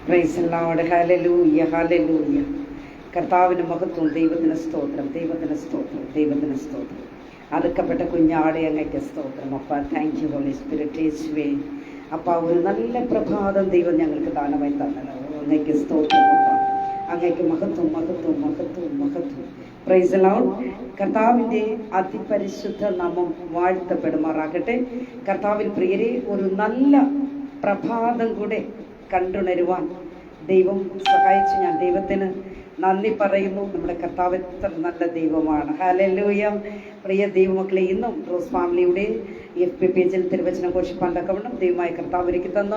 Praise Lord. Hallelujah, hallelujah. കർത്താവിന് മഹത്വം. ദൈവത്തിന് സ്തോത്രം, ദൈവത്തിന് സ്തോത്രം, ദൈവത്തിന് സ്തോത്രം. അറുക്കപ്പെട്ട കുഞ്ഞാടെ അങ്ങയ്ക്ക് സ്തോത്രം. അപ്പ താങ്ക് യു ഹോളി സ്പിരിറ്റ്. യേശുവേ അപ്പ ഒരു നല്ല പ്രഭാതം ദൈവം ഞങ്ങൾക്ക് ദാനമായി തന്നല്ലോ. അങ്ങയ്ക്ക് സ്തോത്രം അപ്പ. അങ്ങയ്ക്ക് മഹത്വം, മഹത്വം, മഹത്വം, മഹത്വം. Praise Lord. കർത്താവിൻ്റെ അതിപരിശുദ്ധ നാമം വാഴ്ത്തപ്പെടുമാറാകട്ടെ. കർത്താവിൽ പ്രിയരെ, ഒരു നല്ല പ്രഭാതം കൂടെ കണ്ടുണരുവാൻ ദൈവം സഹായിച്ചു. ഞാൻ ദൈവത്തിന് നന്ദി പറയുന്നു. നമ്മുടെ കർത്താവ് എത്ര നല്ല ദൈവമാണ്. ഹല്ലേലൂയ. പ്രിയ ദൈവമക്കളെ, ഇന്നും റോസ് ഫാമിലിയുടെ FB പേജിൽ തിരുവചനം ഘോഷിപ്പാൻ തക്കവണ്ണം ദൈവമായ കർത്താവ് ഒരുക്കി തന്ന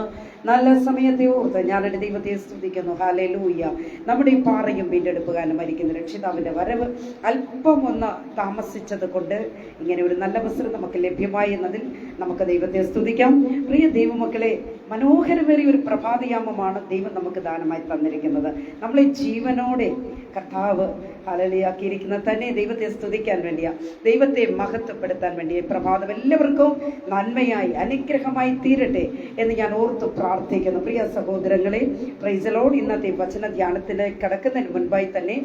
നല്ല സമയത്തെ ഓർത്ത് ഞാനെൻ്റെ ദൈവത്തെ സ്തുതിക്കുന്നു. ഹല്ലേലൂയ. നമ്മുടെ ഈ പാറയും വീണ്ടെടുപ്പുകാരനും മരിക്കുന്ന രക്ഷിതാവിൻ്റെ വരവ് അല്പം ഒന്ന് താമസിച്ചത് കൊണ്ട് ഇങ്ങനെ ഒരു നല്ല അവസരം നമുക്ക് ലഭ്യമായി എന്നതിൽ നമുക്ക് ദൈവത്തെ സ്തുതിക്കാം. പ്രിയ ദൈവമക്കളെ, മനോഹരമേറിയ ഒരു പ്രഭാതയാമമാണ് ദൈവം നമുക്ക് ദാനമായി തന്നിരിക്കുന്നത്. നമ്മളെ ജീവനോടെ കർത്താവ് ഹല്ലേലൂയാക്കിയിരിക്കുന്ന തന്നെ ദൈവത്തെ സ്തുതിക്കാൻ വേണ്ടിയാ, ദൈവത്തെ മഹത്വപ്പെടുത്താൻ വേണ്ടി പ്രഭാതം എല്ലാവർക്കും നന്മയായി അനുഗ്രഹമായി തീരട്ടെ എന്ന് ഞാൻ ഓർത്ത് പ്രാർത്ഥിക്കുന്നു. പ്രിയ സഹോദരങ്ങളെ, പ്രൈസ് ദി ലോർഡ്. ഇന്നത്തെ വചന ധ്യാനത്തിന് കടക്കുന്നതിന് മുൻപായി തന്നെ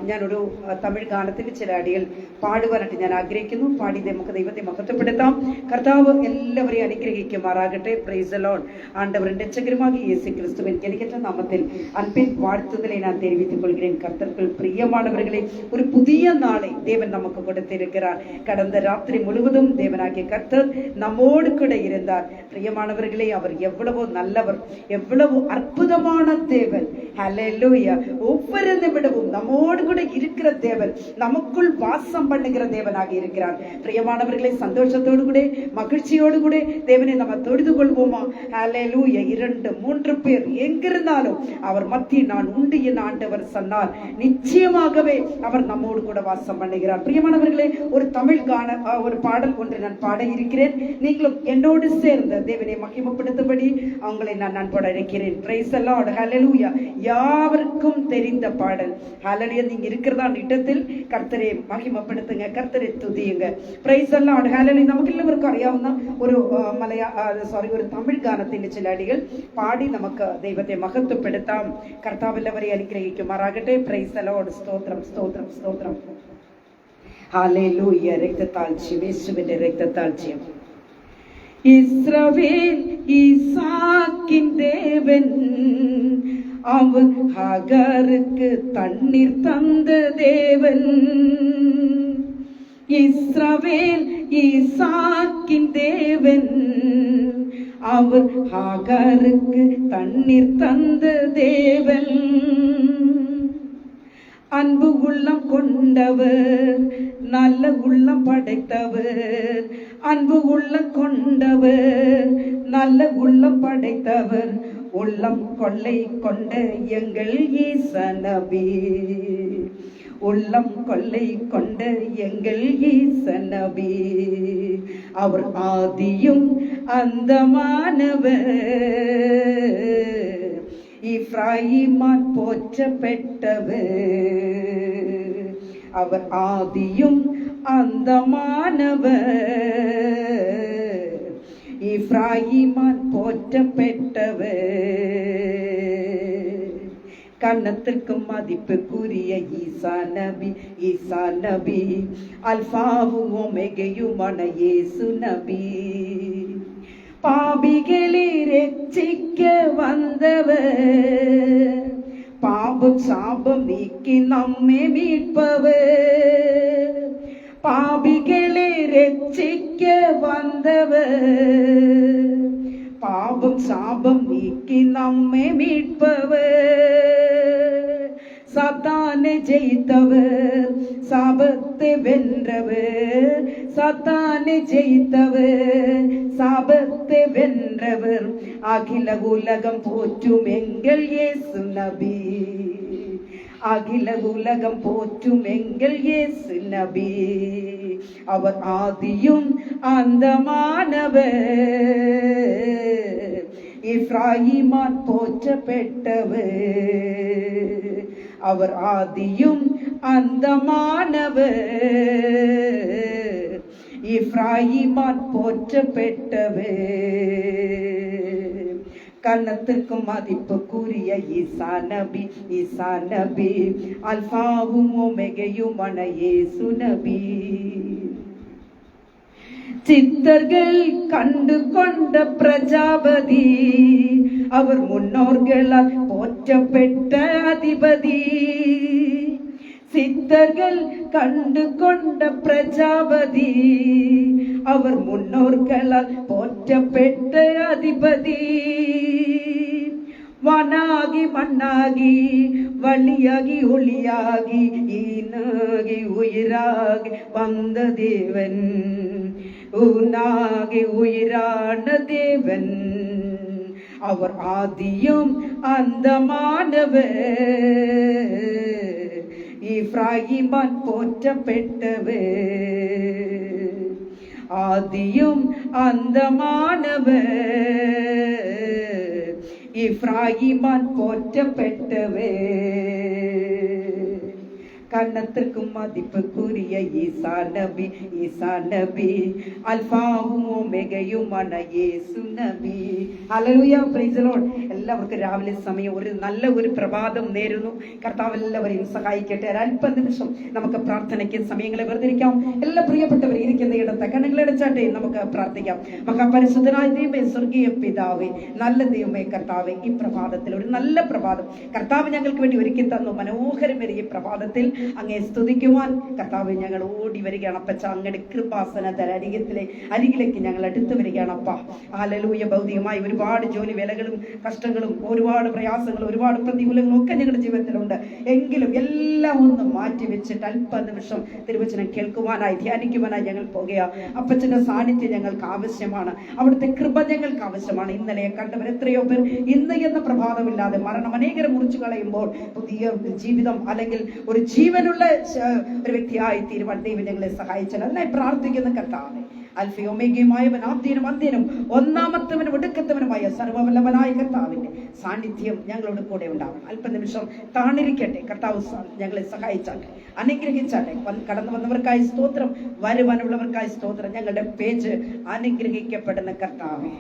ഞാനൊരു തമിഴ് ഗാനത്തിൻ്റെ ചില അടികൾ പാടുവാനായിട്ട് ഞാൻ ആഗ്രഹിക്കുന്നു. പാടി നമുക്ക് ദൈവത്തെ മഹത്വപ്പെടുത്താം. കർത്താവ് എല്ലാവരെയും അനുഗ്രഹിക്കുമാറാകട്ടെ. Price the Lord. ஆண்டவரின் இரட்சகருமாகிய இயேசு கிறிஸ்துவின் கிடைக்கின்ற நாமத்தில் அன்பின் வாழ்த்துதலை நான் தெரிவித்துக் கொள்கிறேன். கர்த்தர்கள் பிரியமானவர்களே, ஒரு புதிய நாளை தேவன் நமக்கு கொடுத்திருக்கிறார். கடந்த ராத்திரி முழுவதும் தேவனாகிய கர்த்தர் நம்மோடு கூட இருந்தார். பிரியமானவர்களே, அவர் எவ்வளவோ நல்லவர், எவ்வளவு அற்புதமான தேவன். ஹல்லேலூயா. ஒவ்வொரு நிமிடமும் நம்மோடு கூட இருக்கிற தேவன், நமக்குள் வாசம் பண்ணுகிற தேவனாக இருக்கிறார். பிரியமானவர்களே, சந்தோஷத்தோடு கூட மகிழ்ச்சியோடு கூட தேவனை நம்ம தொழுது கொள்வோமா? ஹல்லேலூயா. 2-3 பேர் எங்கிருந்தாலும் அவர் மத்தியில் நான் உண்டு என் ஆண்டவர் சொன்னார். நிச்சயமாகவே அவர் நம்மோடு கூட வாசம் பண்ணுகிறார். பிரியமானவர்களே, ஒரு தமிழ் கான ஒரு பாடல் ஒன்று நான் பாட இருக்கிறேன். நீங்களும் என்னோடு சேர்ந்து தேவனை மகிமைப்படுத்தும்படி அவங்களை நான் அன்போடு அழைக்கிறேன். Praise the lord. ஹல்லேலூயா. யாவருக்கும் தெரிந்த பாடல். ஹல்லேலூயா. நீங்க இருக்கிறதா இடத்தில் கர்த்தரை மகிமைப்படுத்துங்க, கர்த்தரை துதியுங்க. Price the lord. ஹல்லேலூயா. നമുക്ക് എല്ലാവർക്കും അറിയാവുന്ന ഒരു ഒരു തമിഴ് ഗാനത്തിന്റെ ചില അടികൾ പാടി നമുക്ക് ദൈവത്തെ മഹത്വപ്പെടുത്താം. കർത്താവ് എല്ലാവരെയും അനുഗ്രഹിക്കുമാറാകട്ടെ. Price the Lord. സ്തോത്രം, സ്തോത്രം, സ്തോത്രം. ഹല്ലേലൂയ. രക്തത്താഴ്ചയും, യേശുവിന്റെ രക്തത്താഴ്ചയും. ഇസ്രായേൽ ஈசாக்கின் தேவன், அவர் ஹாகாருக்கு தண்ணீர் தந்த தேவன். இஸ்ராவேல் ஈசாக்கின் தேவன், அவர் ஹாகாருக்கு தண்ணீர் தந்த தேவன். அன்பு உள்ளம் கொண்டவர், நல்ல உள்ளம் படைத்தவர். அன்பு உள்ளம் கொண்டவர், நல்ல உள்ளம் படைத்தவர். உள்ளம் கொள்ளை கொண்ட எங்கள் ஈசா நபி, உள்ளம் கொள்ளை கொண்ட எங்கள் ஈசா நபி. அவர் ஆதியும் அந்தமானவர், இப்ராஹிமான் போற்றப்பட்டவர். அவர் ஆதியும் அந்தமானவர், இப்ராஹிமான் போற்றப்பட்டவர். கண்ணத்திற்கும் மதிப்புக்குரிய ஈசா நபி, ஈசா நபி. அல்பாவும் ஒமேகையுமான இயேசு நபி. பாபிகளை ரட்சிக்க வந்தவர், பாபம் சாபம் நீக்கி நம்மை மீட்பவர். பாபிகளை ரட்சிக்க வந்தவர், பாபம் சாபம் நீக்கி நம்மை மீட்பவர். சாத்தானை ஜெயித்தவர், சாபத்தை வென்றவர். சாத்தானை ஜெயித்தவர், சாபத்தை வென்றவர். அகில உலகம் போற்றும் எங்கள் இயேசு நபி, அகில உலகம் போற்றும் எங்கள் இயேசு நபி. அவர் ஆதியும் அந்தமானவர், இப்ராஹிமான் போற்றப்பட்டவர். அவர் ஆதியும் அந்தமானவர், இப்ராஹிமான் போற்றப்பட்டவர். கன்னத்திற்கும் மதிப்புக்குரிய ஈசா நபி அல்பாவும் ஒமேகையுமான இயேசு நபி. சித்தர்கள் கண்டு கொண்ட பிரஜாபதி, அவர் முன்னோர்களால் போற்றப்பெற்ற அதிபதி. சித்தர்கள் கண்டு கொண்ட பிரஜாபதி, அவர் முன்னோர்களால் போற்றப்பெற்ற அதிபதி. வானாகி மண்ணாகி வழியாகி ஒளியாகி ஈனாகி உயிராகி வந்த தேவன், ஊனாகி உயிரான தேவன். அவர் ஆதியும் அந்தமானவர், இப்ராஹிமான் போற்றப்பெற்றவர். ஆதியும் அந்தமானவர், இப்ராஹிமான் போற்றப்பெற்றவர். கன்னத்திற்கும் மதிப்புக்குரிய ஈசா நபி അൽഫാവും ഒമേഗയുമാണ് യേശു നബി. Hallelujah, praise the Lord. എല്ലാവർക്കും രാവിലെ സമയം ഒരു നല്ല ഒരു പ്രഭാതം നേരുന്നു. കർത്താവ് എല്ലാവരെയും സഹായിക്കട്ടെ. അല്പ നിമിഷം നമുക്ക് പ്രാർത്ഥനയ്ക്ക് സമയങ്ങളെ വെറുതിരിക്കാം. എല്ലാ പ്രിയപ്പെട്ടവരെ ഇരിക്കുന്ന ഇടത്ത് കണ്ണുകളടച്ചാട്ടെ നമുക്ക് പ്രാർത്ഥിക്കാം. മഹാപരിശുദ്ധനായ ദൈവമേ, സ്വർഗീയ പിതാവേ, നല്ല ദൈവമേ കർത്താവേ, ഈ പ്രഭാതത്തിൽ ഒരു നല്ല പ്രഭാതം കർത്താവ് ഞങ്ങൾക്ക് വേണ്ടി ഒരുക്കി തന്നു. മനോഹരമേറിയ ഈ പ്രഭാതത്തിൽ അങ്ങേ സ്തുതിക്കുവാൻ കർത്താവ് ഞങ്ങൾ ഓടി വരികയാണ് അപ്പച്ച. അങ്ങയുടെ കൃപാസനത്തിൽ അരികിലേക്ക് ഞങ്ങൾ അടുത്ത് വരികയാണ് അപ്പ. ഹല്ലേലൂയ. ഭൗതികമായി ഒരുപാട് ജോലി വേലകളും കഷ്ടങ്ങളും ഒരുപാട് പ്രയാസങ്ങളും ഒരുപാട് പ്രതികൂലങ്ങളും ഒക്കെ ഞങ്ങളുടെ ജീവിതത്തിലുണ്ട്. എങ്കിലും എല്ലാം ഒന്ന് മാറ്റി വെച്ചിട്ട് അല്പ നിമിഷം തിരുവചനം കേൾക്കുവാനായി ധ്യാനിക്കുവാനായി ഞങ്ങൾ പോകുക. അപ്പച്ചന്റെ സാന്നിധ്യം ഞങ്ങൾക്ക് ആവശ്യമാണ്. അവിടുത്തെ കൃപ ഞങ്ങൾക്ക് ആവശ്യമാണ്. ഇന്നലെ കണ്ടവർ എത്രയോ പേർ ഇന്ന് എന്ന പ്രഭാതമില്ലാതെ മരണം അനേകരെ മുറിച്ചു കളയുമ്പോൾ പുതിയ ജീവിതം അല്ലെങ്കിൽ ഒരു ജീവനുള്ള ഒരു വ്യക്തിയായി തീരുവാൻ ദൈവം ഞങ്ങളെ സഹായിച്ചാൽ അതിനായി പ്രാർത്ഥിക്കുന്ന കർത്താവേ, അൽഫയും ഒമേഗയുമായവൻ, ആദ്യനും അന്ത്യനും ഒന്നാമത്തവനും ഒടുക്കത്തവനുമായ സർവ്വവല്ലഭനായ കർത്താവിന്റെ സാന്നിധ്യം ഞങ്ങളോട് കൂടെ ഉണ്ടാവണം. അല്പനിമിഷം താണിരിക്കട്ടെ. കർത്താവ് ഞങ്ങളെ സഹായിച്ചാട്ടെ, അനുഗ്രഹിച്ചാട്ടെ. കടന്നു വന്നവർക്കായി സ്തോത്രം, വരുവാനുള്ളവർക്കായി സ്തോത്രം. ഞങ്ങളുടെ പേജ് അനുഗ്രഹിക്കപ്പെടുന്ന കർത്താവേ,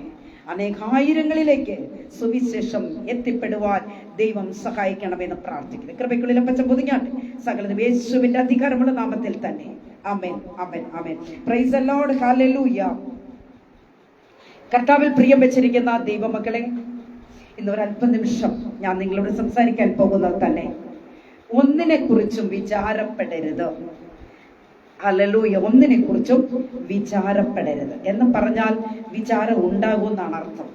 അനേകായിരങ്ങളിലേക്ക് സുവിശേഷം എത്തിപ്പെടുവാൻ ദൈവം സഹായിക്കണമെന്ന് പ്രാർത്ഥിക്കുന്നു. കൃപയ്ക്കുള്ളിൽ പച്ച പൊതിഞ്ഞാട്ടെ. സകലതും യേശുവിന്റെ അധികാരമുള്ള നാമത്തിൽ തന്നെ. ആമേൻ, ആമേൻ, ആമേൻ. Praise the lord. ഹല്ലേലൂയ. കർത്താവിൽ പ്രിയം വെച്ചിരിക്കുന്ന ദൈവമക്കളെ, ഇന്ന് ഒരു അല്പനിമിഷം ഞാൻ നിങ്ങളോട് സംസാരിക്കാൻ പോകുന്നത് തന്നെ ഒന്നിനെ കുറിച്ചും വിചാരപ്പെടരുത്. ഹല്ലേലൂയ. ഒന്നിനെ കുറിച്ചും വിചാരപ്പെടരുത് എന്ന് പറഞ്ഞാൽ വിചാരം ഉണ്ടാകുമെന്നാണ് അർത്ഥം.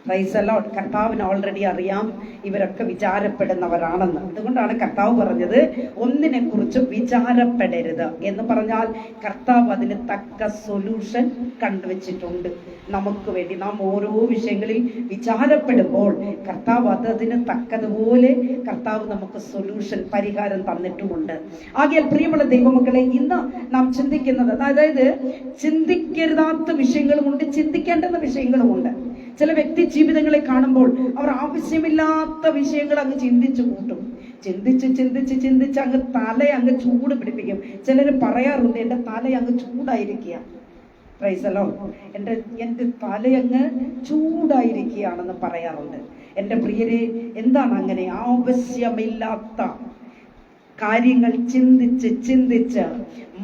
Price the Lord. കർത്താവിന് ഓൾറെഡി അറിയാം ഇവരൊക്കെ വിചാരപ്പെടുന്നവരാണെന്ന്. അതുകൊണ്ടാണ് കർത്താവ് പറഞ്ഞത് ഒന്നിനെ കുറിച്ചും വിചാരപ്പെടരുത് എന്ന് പറഞ്ഞാൽ കർത്താവ് അതിന് തക്ക സൊല്യൂഷൻ കണ്ടുവച്ചിട്ടുണ്ട് നമുക്ക് വേണ്ടി. നാം ഓരോ വിഷയങ്ങളിൽ വിചാരപ്പെടുമ്പോൾ കർത്താവ് അതിന് തക്കതുപോലെ കർത്താവ് നമുക്ക് സൊല്യൂഷൻ, പരിഹാരം തന്നിട്ടുമുണ്ട്. ആകയാൽ പ്രിയമുള്ള ദൈവമക്കളെ, ഇന്ന് നാം ചിന്തിക്കുന്നത്, അതായത് ചിന്തിക്കരുതാത്ത വിഷയങ്ങളുമുണ്ട്, ചിന്തിക്കേണ്ടുന്ന വിഷയങ്ങളുമുണ്ട്. ചില വ്യക്തി ജീവിതങ്ങളെ കാണുമ്പോൾ അവർ ആവശ്യമില്ലാത്ത വിഷയങ്ങൾ അങ്ങ് ചിന്തിച്ചു കൂട്ടും. ചിന്തിച്ച് അങ്ങ് തല അങ്ങ് ചൂട് പിടിപ്പിക്കും. ചിലർ പറയാറുണ്ട്, എൻ്റെ തല അങ്ങ് ചൂടായിരിക്കുക. Price the Lord. എൻ്റെ തലയങ്ങ് ചൂടായിരിക്കുകയാണെന്ന് പറയാറുണ്ട്. എൻ്റെ പ്രിയരെ, എന്താണ് അങ്ങനെ? ആവശ്യമില്ലാത്ത കാര്യങ്ങൾ ചിന്തിച്ച്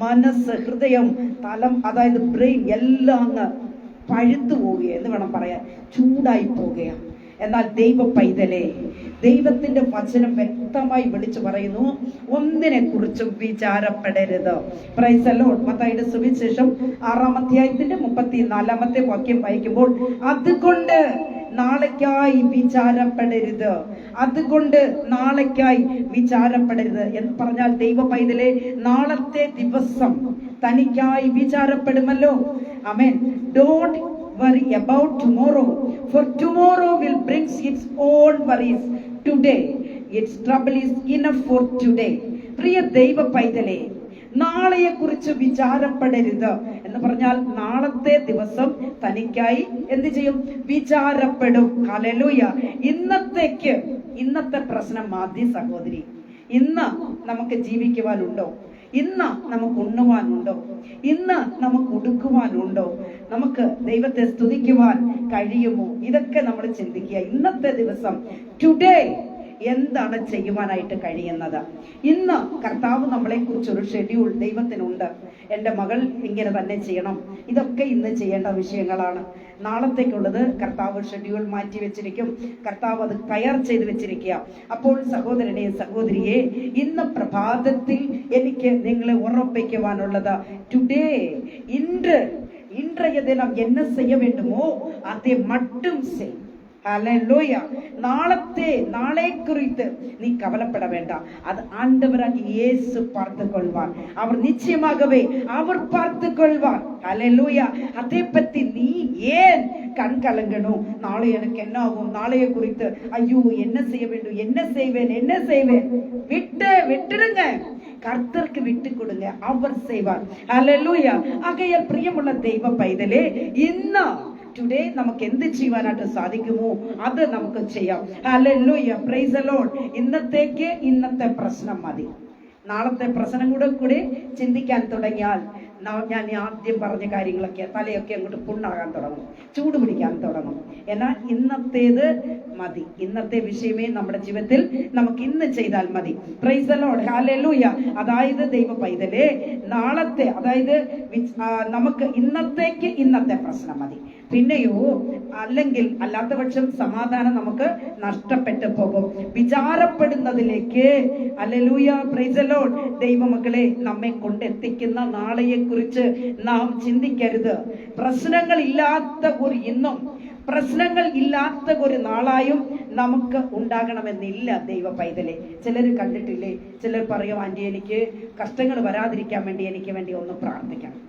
മനസ്സ്, ഹൃദയം, തലം, അതായത് ബ്രെയിൻ എല്ലാം അങ്ങ് പഴുത്തു പോവുക എന്ന് വേണം പറയാൻ, ചൂടായി പോവുകയാണ്. എന്നാൽ ദൈവ പൈതലേ, ദൈവത്തിന്റെ വചനം വ്യക്തമായി വിളിച്ചു പറയുന്നു, ഒന്നിനെ കുറിച്ചും വിചാരപ്പെടരുത്. Price the Lord. മത്തായിയുടെ സുവിശേഷം 6-ാം അധ്യായത്തിന്റെ 34-ാമത്തെ വാക്യം വായിക്കുമ്പോൾ, അതുകൊണ്ട് നാളേക്കായി വിചാരപ്പെടരുത്, അതുകൊണ്ട് നാളേക്കായി വിചാരപ്പെടരുത് എന്ന് പറഞ്ഞാൽ ദൈവ പൈതലേ, നാളത്തെ ദിവസം തനിക്കായി വിചാരപ്പെടുമല്ലോ. ആമേൻ. Don't worry about tomorrow, for tomorrow will bring its own worries. Today its trouble is enough for today. പ്രിയ ദൈവ പൈതലേ, നാളെയെ കുറിച്ച് വിചാരപ്പെടരുത് എന്ന് പറഞ്ഞാൽ നാളത്തെ ദിവസം തനിക്കായി എന്ത് ചെയ്യും? വിചാരപ്പെടും. ഹല്ലേലൂയ. ഇന്നത്തെ പ്രശ്നം മതി സഹോദരി. ഇന്ന് നമുക്ക് ജീവിക്കുവാനുണ്ടോ? ഇന്ന് നമുക്ക് ഉണ്ണുവാനുണ്ടോ? ഇന്ന് നമുക്ക് ഉടുക്കുവാനുണ്ടോ? നമുക്ക് ദൈവത്തെ സ്തുതിക്കുവാൻ കഴിയുമോ? ഇതൊക്കെ നമ്മൾ ചിന്തിക്കുക. ഇന്നത്തെ ദിവസം, ടുഡേ, എന്താണ് ചെയ്യുവാനായിട്ട് കഴിയുന്നത്? ഇന്ന് കർത്താവ് നമ്മളെ കുറിച്ചൊരു ഷെഡ്യൂൾ ദൈവത്തിനുണ്ട്. എൻ്റെ മകൾ ഇങ്ങനെ തന്നെ ചെയ്യണം, ഇതൊക്കെ ഇന്ന് ചെയ്യേണ്ട വിഷയങ്ങളാണ്. നാളത്തേക്കുള്ളത് കർത്താവ് ഷെഡ്യൂൾ മാറ്റി വെച്ചിരിക്കും. കർത്താവ് അത് തയ്യാർ ചെയ്ത് വെച്ചിരിക്കുക. അപ്പോൾ സഹോദരനെ, സഹോദരിയെ, ഇന്ന് പ്രഭാതത്തിൽ എനിക്ക് നിങ്ങളെ ഉറപ്പിക്കുവാനുള്ളത്, ടുഡേ, ഇൻறைய தினம் என்ன செய்ய வேண்டுமோ அதை மட்டும் செய். ஹல்லேலூயா. நாளை குறித்து நீ கவலைப்பட வேண்டாம். அது ஆண்டவராகிய இயேசு பார்த்துக் கொள்வார். அவர் நிச்சயமாகவே அவர் பார்த்துக் கொள்வார். ஹல்லேலூயா. அதை பத்தி நீ ஏன் கண் கலங்கணும்? நாளை எனக்கு என்ன ஆகும், நாளைய குறித்து ஐயோ என்ன செய்ய வேண்டும், என்ன செய்வேன், விட்டுடுங்க. கர்த்தருக்கு விட்டு கொடுங்க, அவர் செய்வார். ஹல்லேலூயா. ஆகையால் பிரியமுள்ள தெய்வ പൈതലേ, ഇന്ന് ടുഡേ നമുക്ക് എന്ത് ചെയ്യുവാനായിട്ട് സാധിക്കുമോ അത് നമുക്ക് ചെയ്യാം. Hallelujah, praise the Lord. ഇന്നത്തെ പ്രശ്നം മതി. നാളത്തെ പ്രശ്നം കൂടെ ചിന്തിക്കാൻ തുടങ്ങിയാൽ ഞാൻ ആദ്യം പറഞ്ഞ കാര്യങ്ങളൊക്കെ തലയൊക്കെ അങ്ങോട്ട് പുണ്ണാകാൻ തുടങ്ങും, ചൂട് പിടിക്കാൻ തുടങ്ങും. എന്നാൽ ഇന്നത്തേത് മതി. ഇന്നത്തെ വിഷയമേ നമ്മുടെ ജീവിതത്തിൽ നമുക്ക് ഇന്ന് ചെയ്താൽ മതി. Price the lord. ഹല്ലേലൂയ. അതായത് ദൈവ പൈതലേ, നാളത്തെ, അതായത് നമുക്ക് ഇന്നത്തെ പ്രശ്നം മതി. പിന്നെയോ അല്ലാത്ത പക്ഷം സമാധാനം നമുക്ക് നഷ്ടപ്പെട്ടു പോകും. വിചാരപ്പെടുന്നതിലേക്ക്, ഹല്ലേലൂയ, പ്രൈസ് ദി ലോർഡ്, ദൈവമക്കളെ, നമ്മെ കൊണ്ടെത്തിക്കുന്ന നാളെയെ കുറിച്ച് നാം ചിന്തിക്കരുത്. പ്രശ്നങ്ങൾ ഇല്ലാത്ത ഒരു നാളായും നമുക്ക് ഉണ്ടാകണമെന്നില്ല ദൈവ പൈതലെ. ചിലർ കണ്ടിട്ടില്ലേ, ചിലർ പറയും, ആന്റി എനിക്ക് കഷ്ടങ്ങൾ വരാതിരിക്കാൻ വേണ്ടി എനിക്ക് വേണ്ടി ഒന്ന് പ്രാർത്ഥിക്കണം.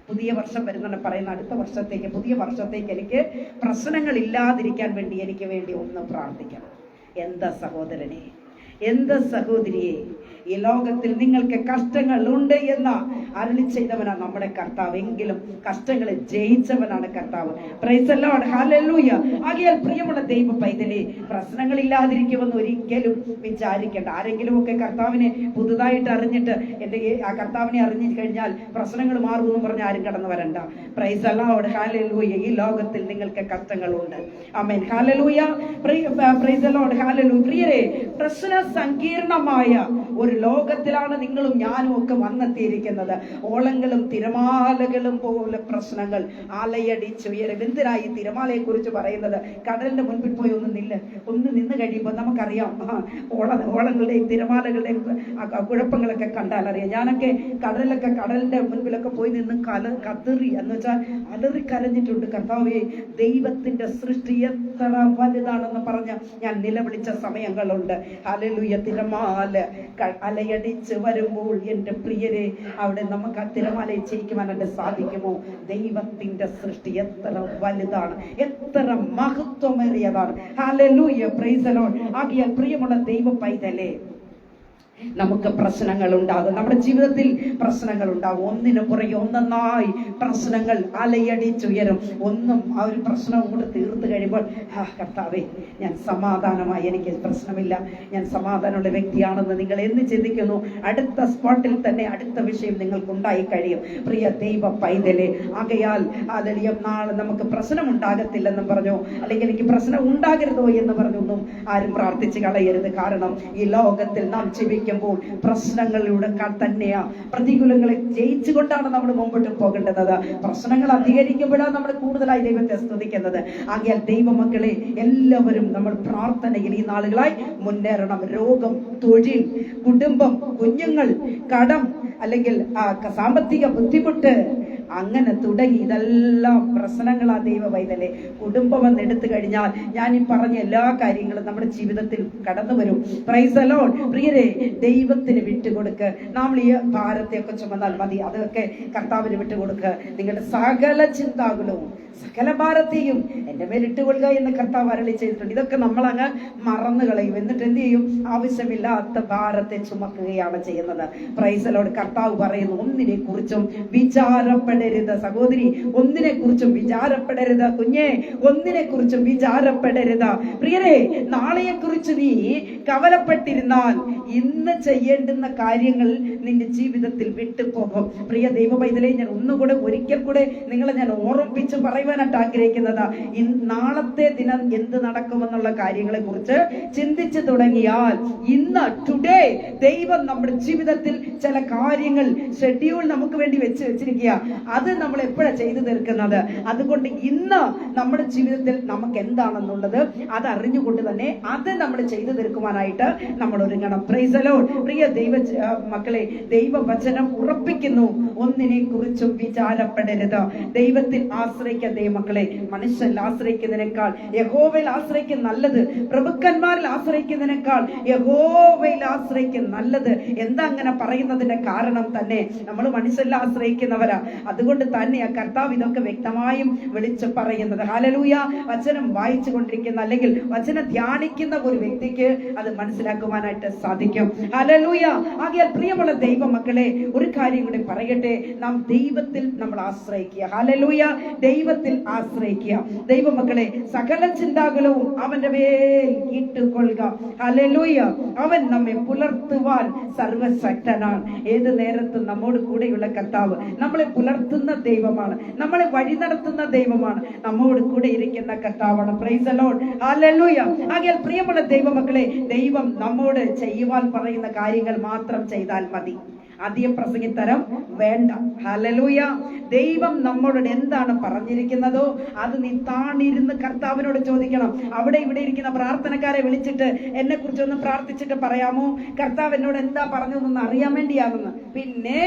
പുതിയ വർഷം വരുന്നുണ്ട്, പറയുന്ന അടുത്ത വർഷത്തേക്ക്, പുതിയ വർഷത്തേക്ക് എനിക്ക് പ്രശ്നങ്ങൾ ഇല്ലാതിരിക്കാൻ വേണ്ടി എനിക്ക് വേണ്ടി ഒന്ന് പ്രാർത്ഥിക്കണം. എന്താ സഹോദരനെ, എന്താ സഹോദരിയെ, ഈ ലോകത്തിൽ നിങ്ങൾക്ക് കഷ്ടങ്ങൾ ഉണ്ട് എന്ന് അരുളി ചെയ്തവനാണ് നമ്മുടെ കർത്താവ്. എങ്കിലും കഷ്ടങ്ങളെ ജയിച്ചവനാണ് കർത്താവ്. Price the lord. ഹല്ലേലൂയ. ആകയാൽ പ്രിയമുള്ള ദൈവ പൈതലേ, പ്രശ്നങ്ങൾ ഇല്ലാതിരിക്കുമെന്ന് ഒരിക്കലും വിചാരിക്കേണ്ട. ആരെങ്കിലും ഒക്കെ കർത്താവിനെ പുതുതായിട്ട് അറിഞ്ഞിട്ട് ആ കർത്താവിനെ അറിഞ്ഞു കഴിഞ്ഞാൽ പ്രശ്നങ്ങൾ മാറുമെന്ന് പറഞ്ഞ് ആരും കടന്നു വരണ്ട. Praise the lord. ഹല്ലേലൂയ. ഈ ലോകത്തിൽ നിങ്ങൾക്ക് കഷ്ടങ്ങളുണ്ട്. ആമേൻ. ഹല്ലേലൂയ. Praise the lord. ഹല്ലേലൂയ. പ്രിയരെ, പ്രശ്ന സങ്കീർണമായ ഒരു ലോകത്തിലാണ് നിങ്ങളും ഞാനും ഒക്കെ വന്നെത്തിയിരിക്കുന്നത്. ഓളങ്ങളും തിരമാലകളും പോലെ പ്രശ്നങ്ങൾ അലയടിച്ചുയരും. എന്തിനായി തിരമാലയെ കുറിച്ച് പറയുന്നത്? കടലിന്റെ മുൻപിൽ പോയി ഒന്ന് നിന്ന് കഴിയുമ്പോൾ നമുക്കറിയാം ഓളങ്ങളുടെയും തിരമാലകളുടെയും കുഴപ്പങ്ങളൊക്കെ കണ്ടാൽ അറിയാം. ഞാനൊക്കെ കടലിന്റെ മുൻപിലൊക്കെ പോയി നിന്ന് കതറി, എന്ന് വെച്ചാൽ അലറി കരഞ്ഞിട്ടുണ്ട്. കർത്താവേ, ദൈവത്തിന്റെ സൃഷ്ടി എത്ര വലുതാണെന്ന് പറഞ്ഞ് ഞാൻ നിലവിളിച്ച സമയങ്ങളുണ്ട്. ഹല്ലേലൂയ. തിരമാല അലയടിച്ച് വരുമ്പോൾ എൻ്റെ പ്രിയരെ, അവിടെ നമുക്ക് ആ തിരമാലയെ ജയിക്കുവാനായിട്ട് സാധിക്കുമോ? ദൈവത്തിന്റെ സൃഷ്ടി എത്ര വലുതാണ്, എത്ര മഹത്വമേറിയതാണ്. ഹല്ലേലൂയ, പ്രൈസ് ദി ലോർഡ്. ആകയാൽ പ്രിയമുള്ള ദൈവ പൈതലേ, നമുക്ക് പ്രശ്നങ്ങൾ ഉണ്ടാകും. നമ്മുടെ ജീവിതത്തിൽ പ്രശ്നങ്ങൾ ഉണ്ടാകും. ഒന്നിനു പുറകെ ഒന്നായി പ്രശ്നങ്ങൾ അലയടിച്ചുയരും. ആ ഒരു പ്രശ്നം കൂടെ തീർത്ത് കഴിയുമ്പോൾ, കർത്താവേ, ഞാൻ സമാധാനമായി, എനിക്ക് പ്രശ്നമില്ല, ഞാൻ സമാധാനമുള്ള വ്യക്തിയാണെന്ന് നിങ്ങൾ എന്ന് ചിന്തിക്കുന്നു, അടുത്ത സ്പോട്ടിൽ തന്നെ അടുത്ത വിഷയം നിങ്ങൾക്കുണ്ടായി കഴിയും. പ്രിയ ദൈവ പൈതലേ, ആകയാൽ നാളെ നമുക്ക് പ്രശ്നം ഉണ്ടാകത്തില്ലെന്നും പറഞ്ഞു, അല്ലെങ്കിൽ എനിക്ക് പ്രശ്നം ഉണ്ടാകരുതോ എന്ന് പറഞ്ഞൊന്നും ആരും പ്രാർത്ഥിച്ച് കളയരുത്. കാരണം ഈ ലോകത്തിൽ നാം ജീവിക്കും പ്രശ്നങ്ങളിലൂടെ തന്നെയാ, പ്രതികൂലങ്ങളെ ജയിച്ചുകൊണ്ടാണ് നമ്മൾ മുമ്പോട്ട് പോകേണ്ടത്. പ്രശ്നങ്ങൾ അധികരിക്കുമ്പോഴാണ് നമ്മൾ കൂടുതലായി ദൈവത്തെ സ്തുതിക്കുന്നത്. ആകയാൽ ദൈവമക്കളെ, എല്ലാവരും നമ്മൾ പ്രാർത്ഥനയിൽ ഈ നാളുകളായി മുന്നേറണം. രോഗം, തൊഴിൽ, കുടുംബം, കുഞ്ഞുങ്ങൾ, കടം, അല്ലെങ്കിൽ സാമ്പത്തിക ബുദ്ധിമുട്ട്, അങ്ങനെ തുടങ്ങി ഇതെല്ലാം പ്രശ്നങ്ങളാ ദൈവ പൈതലേ. കുടുംബം എന്ന് എടുത്തു കഴിഞ്ഞാൽ ഞാൻ ഈ പറഞ്ഞ എല്ലാ കാര്യങ്ങളും നമ്മുടെ ജീവിതത്തിൽ കടന്നു വരും. Price the Lord. പ്രിയരെ, ദൈവത്തിന് വിട്ടുകൊടുക്ക്. നമ്മൾ ഈ ഭാരത്തെയൊക്കെ ചുമന്നാൽ മതി, അതൊക്കെ കർത്താവിന് വിട്ടുകൊടുക്കുക. നിങ്ങളുടെ സകല ചിന്താകുലവും സകല ഭാരത്തെയും എൻ്റെ മേൽ ഇട്ടുകൊള്ളുക എന്ന് കർത്താവ് അരുളി ചെയ്തിട്ടുണ്ട്. ഇതൊക്കെ നമ്മൾ അങ്ങ് മറന്നു കളയും. എന്നിട്ട് എന്ത് ചെയ്യും? ആവശ്യമില്ലാത്ത ഭാരത്തെ ചുമക്കുകയാണ് ചെയ്യുന്നത്. Price the Lord. കർത്താവ് പറയുന്നു, ഒന്നിനെ കുറിച്ചും വിചാരപ്പെട വിചാരപ്പെടരുത്. സഹോദരി, ഒന്നിനെ കുറിച്ചും വിചാരപ്പെടരുത്. കുഞ്ഞെ, ഒന്നിനെ കുറിച്ചും വിചാരപ്പെടരുത്. പ്രിയരെ, നാളെയെ കുറിച്ച് നീ കവലപ്പെട്ടിരുന്നാൽ ഇന്ന് ചെയ്യേണ്ടുന്ന കാര്യങ്ങൾ നിന്റെ ജീവിതത്തിൽ വിട്ടുപോകും. പ്രിയ ദൈവ പൈതലേ, ഞാൻ ഒന്നുകൂടെ ഒരിക്കൽ കൂടെ നിങ്ങളെ ഞാൻ ഓർമ്മിപ്പിച്ച് പറയുവാനായിട്ട് ആഗ്രഹിക്കുന്നത്, നാളത്തെ ദിനം എന്ത് നടക്കുമെന്നുള്ള കാര്യങ്ങളെ കുറിച്ച് ചിന്തിച്ചു തുടങ്ങിയാൽ ഇന്ന് ടുഡേ ദൈവം നമ്മുടെ ജീവിതത്തിൽ ചില കാര്യങ്ങൾ ഷെഡ്യൂൾ നമുക്ക് വേണ്ടി വെച്ചിരിക്കുക. അത് നമ്മൾ എപ്പോഴാണ് ചെയ്തു തീർക്കുന്നത്? അതുകൊണ്ട് ഇന്ന് നമ്മുടെ ജീവിതത്തിൽ നമുക്ക് എന്താണെന്നുള്ളത് അത് അറിഞ്ഞുകൊണ്ട് തന്നെ അത് നമ്മൾ ചെയ്തു തീർക്കുവാനായിട്ട് നമ്മൾ ഒരുങ്ങണം. Praise the lord. പ്രിയ ദൈവ മക്കളെ, ദൈവവചനം ഉറപ്പിക്കുന്നു, ഒന്നിനെ കുറിച്ചും വിചാരപ്പെടരുത്. ദൈവത്തിൽ ആശ്രയിക്കാൻ ദൈവമക്കളെ, മനുഷ്യരിൽ ആശ്രയിക്കുന്നതിനേക്കാൾ യഹോവയിൽ ആശ്രയിക്കുന്ന നല്ലത്. പ്രഭുക്കന്മാരിൽ ആശ്രയിക്കുന്നതിനേക്കാൾ യഹോവയിൽ ആശ്രയിക്കുന്ന നല്ലത്. എന്താ അങ്ങനെ പറയുന്നതിന്റെ കാരണം തന്നെ നമ്മൾ മനുഷ്യരിൽ ആശ്രയിക്കുന്നവരാ. അതുകൊണ്ട് തന്നെയാ കർത്താവ് ഇതൊക്കെ വ്യക്തമായും വിളിച്ചു പറയുന്നത്. ഹല്ലേലൂയ. വചനം വായിച്ചു കൊണ്ടിരിക്കുന്ന അല്ലെങ്കിൽ വചനം ധ്യാനിക്കുന്ന ഒരു വ്യക്തിക്ക് അത് മനസ്സിലാക്കുവാനായിട്ട് സാധിക്കും. ഹല്ലേലൂയ. ആകയാൽ പ്രിയമുള്ള ദൈവ മക്കളെ, ഒരു കാര്യം കൂടി പറയട്ടെ, നാം ദൈവത്തിൽ നമ്മൾ ആശ്രയിക്കുക. ഹല്ലേലൂയ. ദൈവത്തിൽ ആശ്രയിക്കുക. ദൈവ മക്കളെ, സകല ചിന്താകുലവും അവന്റെ മേൽ ഇട്ടുകൊള്ളുക. ഹല്ലേലൂയ. അവൻ നമ്മെ പുലർത്തുവാൻ സർവശക്തനാണ്. ഏത് നേരത്തും നമ്മോട് കൂടെയുള്ള കർത്താവ് നമ്മളെ പുലർത്തുന്ന ദൈവമാണ്, നമ്മളെ വഴി നടത്തുന്ന ദൈവമാണ്, നമ്മോട് കൂടെ ഇരിക്കുന്ന കർത്താവാണ്. Price the lord. ഹല്ലേലൂയ. ആകയാൽ പ്രിയമുള്ള ദൈവമക്കളെ, ദൈവം നമ്മോട് ചെയ്യുവാൻ പറയുന്ന കാര്യങ്ങൾ മാത്രം ചെയ്താൽ മതി. അധികം പ്രസംഗിത്തരം വേണ്ട. ഹല്ലേലൂയ. ദൈവം നമ്മളോട് എന്താണ് പറഞ്ഞിരിക്കുന്നതോ അത് നീ താണിരുന്ന് കർത്താവിനോട് ചോദിക്കണം. അവിടെ ഇവിടെ ഇരിക്കുന്ന പ്രാർത്ഥനക്കാരെ വിളിച്ചിട്ട് എന്നെ കുറിച്ചൊന്ന് പ്രാർത്ഥിച്ചിട്ട് പറയാമോ, കർത്താവ് എന്നോട് എന്താ പറഞ്ഞതെന്ന് അറിയാൻ വേണ്ടിയാണെന്ന്. പിന്നെ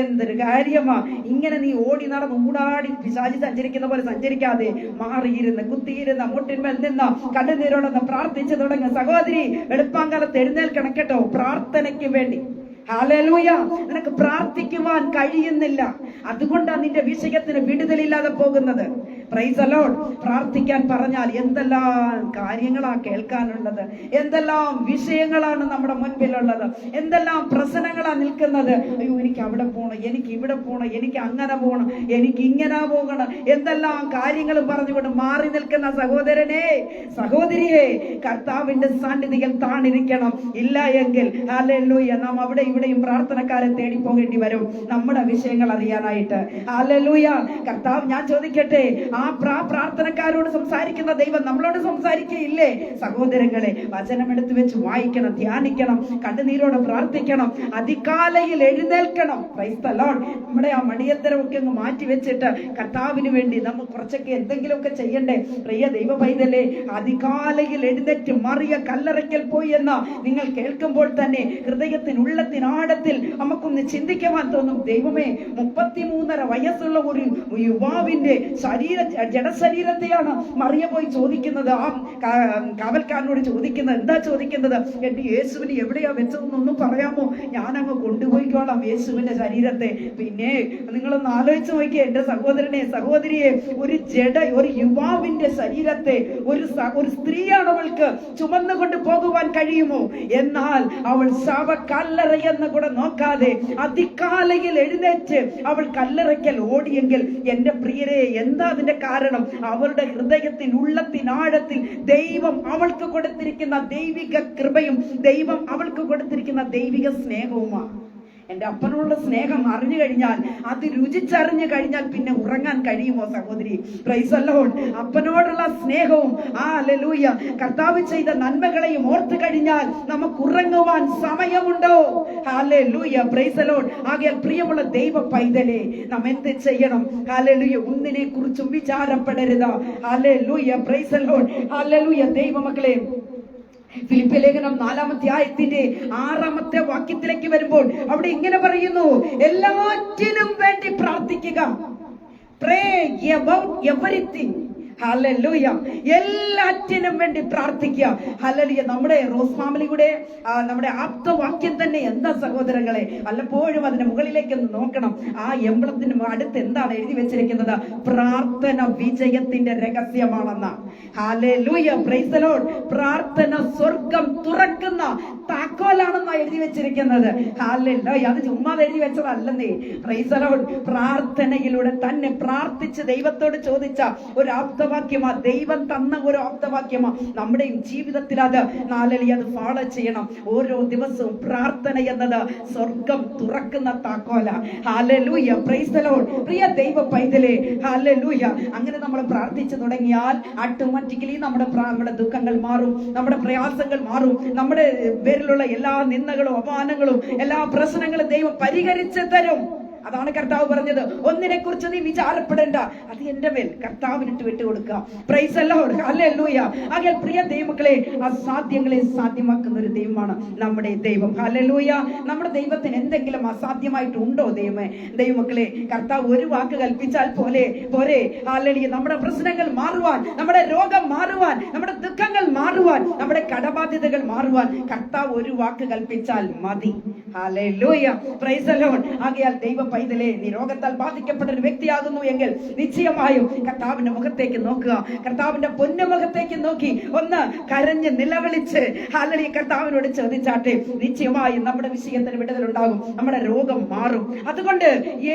എന്തൊരു കാര്യമാ ഇങ്ങനെ നീ ഓടി നടന്ന് ഊടാടി പിശാചി സഞ്ചരിക്കുന്ന പോലെ സഞ്ചരിക്കാതെ മാറിയിരുന്ന് കുത്തിയിരുന്ന് മുട്ടിന്മേൽ നിന്ന് കണ്ണുനീരോടൊന്ന് പ്രാർത്ഥിച്ചു തുടങ്ങുക. സഹോദരി, വെളുപ്പാങ്കാലത്ത് എഴുന്നേൽക്കണം കേട്ടോ, പ്രാർത്ഥനയ്ക്ക് വേണ്ടി. ഹല്ലേലൂയ. നിനക്ക് പ്രാർത്ഥിക്കുവാൻ കഴിയുന്നില്ല, അതുകൊണ്ടാണ് നിന്റെ വിഷയത്തിന് വിടുതലില്ലാതെ പോകുന്നത്. Price the Lord. പ്രാർത്ഥിക്കാൻ പറഞ്ഞാൽ എന്തെല്ലാം കാര്യങ്ങളാ കേൾക്കാനുള്ളത്, എന്തെല്ലാം വിഷയങ്ങളാണ് നമ്മുടെ മുൻപിലുള്ളത്, എന്തെല്ലാം പ്രശ്നങ്ങളാ നിൽക്കുന്നത്. അയ്യോ, എനിക്ക് അവിടെ പോകണം, എനിക്ക് ഇവിടെ പോകണം, എനിക്ക് അങ്ങനെ പോകണം, എനിക്ക് ഇങ്ങനെ പോകണം, എന്തെല്ലാം കാര്യങ്ങളും പറഞ്ഞുകൊണ്ട് മാറി നിൽക്കുന്ന സഹോദരനെ, സഹോദരിയെ, കർത്താവിന്റെ സാന്നിധ്യം താണിരിക്കണം. ഇല്ല എങ്കിൽ ഹല്ലേലൂയ, നാം അവിടെ ഇവിടെയും പ്രാർത്ഥനക്കാരെ തേടി പോകേണ്ടി വരും നമ്മുടെ വിഷയങ്ങൾ അറിയാനായിട്ട്. ഹല്ലേലൂയ. കർത്താവ്, ഞാൻ ചോദിക്കട്ടെ, ആ പ്രാർത്ഥനക്കാരോട് സംസാരിക്കുന്ന ദൈവം നമ്മളോട് സംസാരിക്കുകയില്ലേ? സഹോദരങ്ങളെ, വചനം എടുത്തു വെച്ച് വായിക്കണം, ധ്യാനിക്കണം, കണ്ണുനീരോട് പ്രാർത്ഥിക്കണം, അതികാലയിൽ എഴുന്നേൽക്കണം. Praise the lord. നമ്മുടെ ആ മടിയത്തരമൊക്കെ ഒന്ന് മാറ്റി വെച്ചിട്ട് കർത്താവിന് വേണ്ടി നമ്മൾ കുറച്ചൊക്കെ എന്തെങ്കിലുമൊക്കെ ചെയ്യണ്ടേ? പ്രിയ ദൈവ പൈതലേ, അതികാലയിൽ എഴുന്നേറ്റ് മറിയ കല്ലറയ്ക്കൽ പോയി എന്ന് നിങ്ങൾ കേൾക്കുമ്പോൾ തന്നെ ഹൃദയത്തിനുള്ളത്തിനാഴത്തിൽ നമുക്കൊന്ന് ചിന്തിക്കുവാൻ തോന്നും. ദൈവമേ, 33.5 വയസ്സുള്ള ഒരു യുവാവിന്റെ ജഡശരീരത്തെയാണ് മറിയ പോയി ചോദിക്കുന്നത്. ആ കാവൽക്കാരനോട് ചോദിക്കുന്നത് എന്താ ചോദിക്കുന്നത്? എന്റെ യേശുവിന് എവിടെയാ വെച്ചതെന്നൊന്നും പറയാമോ? ഞാനങ്ങ് കൊണ്ടുപോയിക്കോളാം യേശുവിന്റെ ശരീരത്തെ. പിന്നെ നിങ്ങളൊന്ന് ആലോചിച്ച് നോക്കിയേ എന്റെ സഹോദരനെ, സഹോദരിയെ, ഒരു യുവാവിന്റെ ശരീരത്തെ ഒരു സ്ത്രീയാണ് അവൾക്ക് ചുമന്നുകൊണ്ട് പോകുവാൻ കഴിയുമോ? എന്നാൽ അവൾ കല്ലറയെന്ന് കൂടെ നോക്കാതെ അതികാലയിൽ എഴുന്നേറ്റ് അവൾ കല്ലറയ്ക്കൽ ഓടിയെങ്കിൽ എന്റെ പ്രിയരെ, എന്താ അതിന്റെ കാരണം? അവളുടെ ഹൃദയത്തിനുള്ളത്തിനാഴത്തിൽ ദൈവം അവൾക്ക് കൊടുത്തിരിക്കുന്ന ദൈവിക കൃപയും ദൈവം അവൾക്ക് കൊടുത്തിരിക്കുന്ന ദൈവിക സ്നേഹവുമാണ്. എന്റെ അപ്പനോടുള്ള സ്നേഹം അറിഞ്ഞു കഴിഞ്ഞാൽ, അത് രുചിച്ചറിഞ്ഞു കഴിഞ്ഞാൽ പിന്നെ ഉറങ്ങാൻ കഴിയുമോ സഹോദരി? Price the Lord. അപ്പനോടുള്ള സ്നേഹവും ഹല്ലേലൂയ കർത്താവ് ചെയ്ത നന്മകളെയും ഓർത്തു കഴിഞ്ഞാൽ നമുക്ക് ഉറങ്ങുവാൻ സമയമുണ്ടോ? ഹല്ലേലൂയ. Praise the lord. ആകയാൽ പ്രിയമുള്ള ദൈവ പൈതലേ, നാം എന്ത് ചെയ്യണം? ഹല്ലേലൂയ. ഒന്നിനെ കുറിച്ചും വിചാരപ്പെടരുത്. ഹല്ലേലൂയ. Praise the lord. ഹല്ലേലൂയ. ദൈവമക്കളെ, ഫിലിപ്പിയ ലേഖനം 4-ാമത്തെ വാക്യത്തിലേക്ക് വരുമ്പോൾ അവിടെ ഇങ്ങനെ പറയുന്നു, എല്ലാറ്റിനും വേണ്ടി പ്രാർത്ഥിക്കുക. Pray about everything. ഹല്ലേലൂയ. എല്ലാറ്റിനും വേണ്ടി പ്രാർത്ഥിക്കുക. ഹല്ലേലൂയ. നമ്മുടെ റോസ് ഫാമിലിയുടെ നമ്മുടെ ആപ്തവാക്യം തന്നെ എന്താ സഹോദരങ്ങളെ? വല്ലപ്പോഴും അതിന്റെ മുകളിലേക്ക് ഒന്ന് നോക്കണം. ആ എംബ്ലത്തിന് അടുത്ത് എന്താണ് എഴുതി വെച്ചിരിക്കുന്നത്? പ്രാർത്ഥന വിജയത്തിന്റെ രഹസ്യമാണെന്ന. ഹല്ലേലൂയ, പ്രൈസ് ദി ലോർഡ്. പ്രാർത്ഥന സ്വർഗം തുറക്കുന്ന താക്കോലാണെന്നാ എഴുതി വെച്ചിരിക്കുന്നത്. ഹല്ലേലൂയ. അത് ചുമ്മാ എഴുതി വെച്ചതല്ലെന്നേ. Price the Lord. പ്രാർത്ഥനയിലൂടെ തന്നെ പ്രാർത്ഥിച്ച് ദൈവത്തോട് ചോദിച്ച ഒരു ആപ്തവാക്യമാ, ദൈവം തന്ന ഒരു ആപ്തവാക്യമാ. നമ്മുടെയും ജീവിതത്തിൽ അത് ഹല്ലേലൂയ അത് ഫോളോ ചെയ്യണം. ഓരോ ദിവസവും പ്രാർത്ഥന എന്നത് സ്വർഗം തുറക്കുന്ന താക്കോല. ഹല്ലേലൂയ, പ്രൈസ് ദി ലോർഡ്. പ്രിയ ദൈവ പൈതലേ, ഹല്ലേലൂയ. അങ്ങനെ നമ്മൾ പ്രാർത്ഥിച്ചു തുടങ്ങിയാൽ ഓട്ടോമാറ്റിക്കലി നമ്മുടെ ദുഃഖങ്ങൾ മാറും, നമ്മുടെ പ്രയാസങ്ങൾ മാറും, നമ്മുടെ പേരിലുള്ള എല്ലാ നിന്ദകളും അപമാനങ്ങളും എല്ലാ പ്രശ്നങ്ങളും ദൈവം പരിഹരിച്ചു തരും. അതാണ് കർത്താവ് പറഞ്ഞത്. ഒന്നിനെ കുറിച്ച് നീ വിചാരപ്പെടേണ്ട, അത് എന്റെ മേൽ കർത്താവിനിട്ട് വിട്ടുകൊടുക്കുക. പ്രൈസ് ദി ലോർഡ്, ഹല്ലേലൂയ. ആകയാൽ പ്രിയ ദൈവമക്കളെ, അസാധ്യങ്ങളെ സാധ്യമാക്കുന്ന ഒരു ദൈവമാണ് നമ്മുടെ ദൈവം. ഹല്ലേലൂയ. നമ്മുടെ ദൈവത്തിന് എന്തെങ്കിലും അസാധ്യമായിട്ട് ഉണ്ടോ? ദൈവമക്കളെ, കർത്താവ് ഒരു വാക്ക് കൽപ്പിച്ചാൽ പോരെ. ഹല്ലേലൂയ. നമ്മുടെ പ്രശ്നങ്ങൾ മാറുവാൻ, നമ്മുടെ രോഗം മാറുവാൻ, നമ്മുടെ ദുഃഖങ്ങൾ മാറുവാൻ, നമ്മുടെ കടബാധ്യതകൾ മാറുവാൻ കർത്താവ് ഒരു വാക്ക് കൽപ്പിച്ചാൽ മതി. Hallelujah, praise the lord. ആകയാൽ ദൈവ പൈതലേ, നീ രോഗത്താൽ ബാധിക്കപ്പെട്ട ഒരു വ്യക്തിയാകുന്നു എങ്കിൽ നിശ്ചയമായും കർത്താവിന്റെ മുഖത്തേക്ക് നോക്കുക. കർത്താവിന്റെ പൊന്നുമുഖത്തേക്ക് നോക്കി ഒന്ന് കരഞ്ഞ് നിലവിളിച്ച് ഹല്ലേലൂയ കർത്താവിനോട് ചോദിച്ചാട്ടെ. നിശ്ചയമായും നമ്മുടെ വിഷയത്തിന് വിടുതലുണ്ടാകും, നമ്മുടെ രോഗം മാറും. അതുകൊണ്ട്